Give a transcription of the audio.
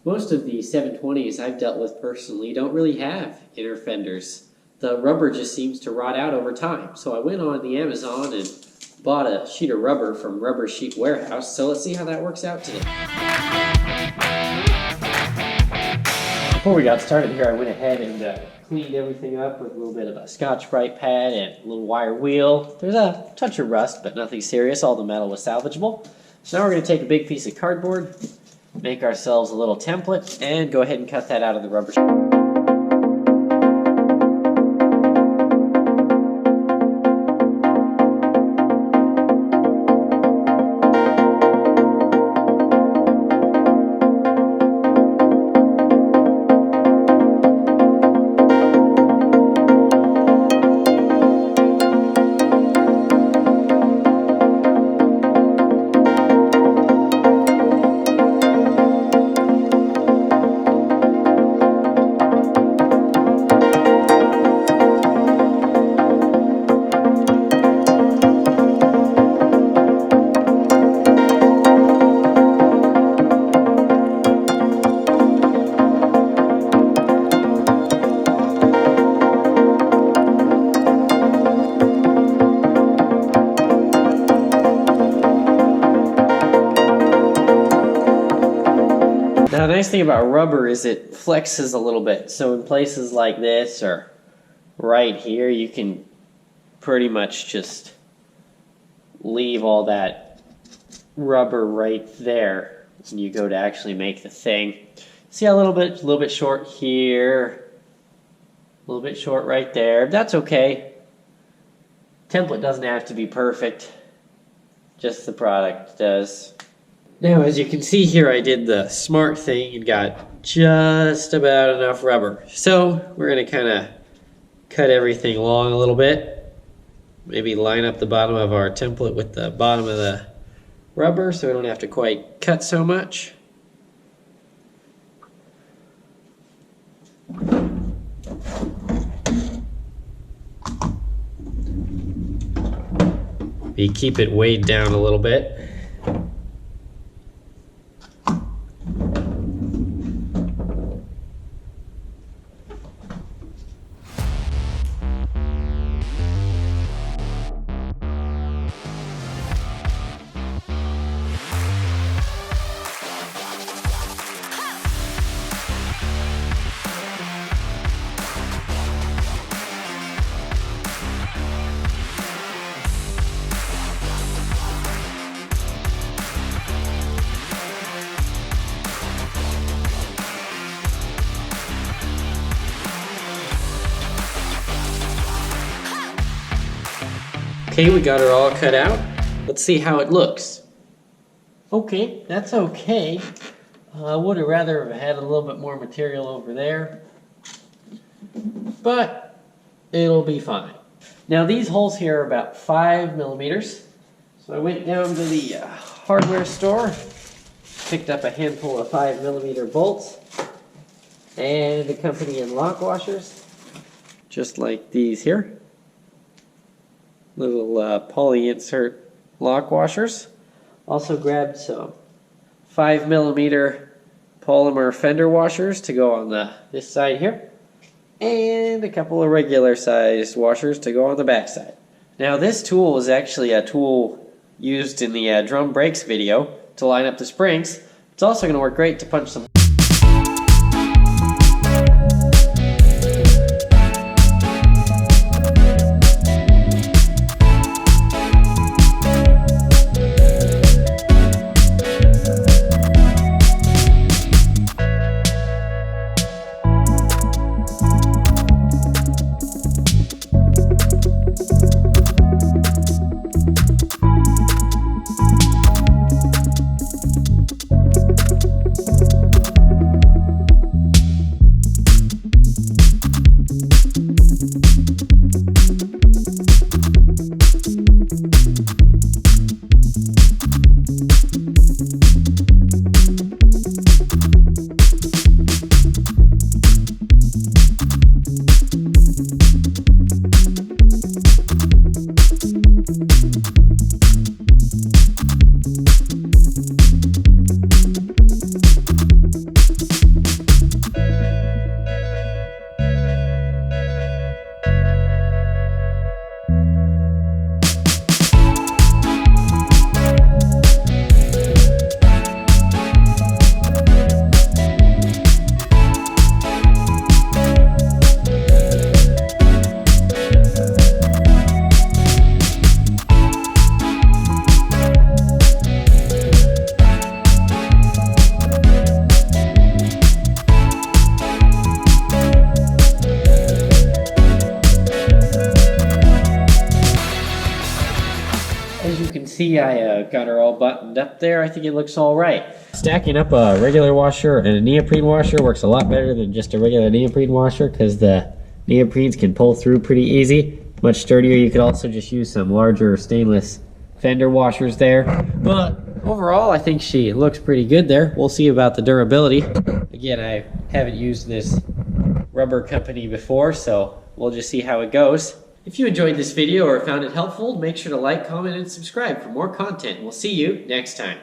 Most of the 720s I've dealt with personally don't really have inner fenders. The rubber just seems to rot out over time. So I went on the Amazon and bought a sheet of rubber from Rubber Sheet Warehouse. So let's see how that works out today. Before we got started here, I went ahead and cleaned everything up with a little bit of a Scotch-Brite pad and a little wire wheel. There's a touch of rust, but nothing serious. All the metal was salvageable. So now we're going to take a big piece of cardboard, make ourselves a little template, and go ahead and cut that out of the rubber sheet. Now the nice thing about rubber is it flexes a little bit, so in places like this or right here you can pretty much just leave all that rubber right there when you go to actually make the thing. See how a little bit short here, a little bit short right there. That's okay. Template doesn't have to be perfect, just the product does. Now, as you can see here, I did the smart thing and got just about enough rubber. So we're going to kind of cut everything along a little bit. Maybe line up the bottom of our template with the bottom of the rubber so we don't have to quite cut so much. You keep it weighed down a little bit. Okay, we got her all cut out. Let's see how it looks. Okay, that's okay. I would have rather have had a little bit more material over there, but it'll be fine. Now these holes here are about 5 millimeters. So I went down to the hardware store, picked up a handful of 5 millimeter bolts and accompanying lock washers, just like these here. Little poly insert lock washers. Also grabbed some 5 millimeter polymer fender washers to go on this side here, and a couple of regular sized washers to go on the back side. Now this tool is actually a tool used in the drum brakes video to line up the springs. It's also going to work great to punch some see, I got her all buttoned up there. I think it looks all right. Stacking up a regular washer and a neoprene washer works a lot better than just a regular neoprene washer because the neoprenes can pull through pretty easy. Much sturdier. You could also just use some larger stainless fender washers there. But overall, I think she looks pretty good there. We'll see about the durability. Again, I haven't used this rubber company before, so we'll just see how it goes. If you enjoyed this video or found it helpful, make sure to like, comment, and subscribe for more content. We'll see you next time.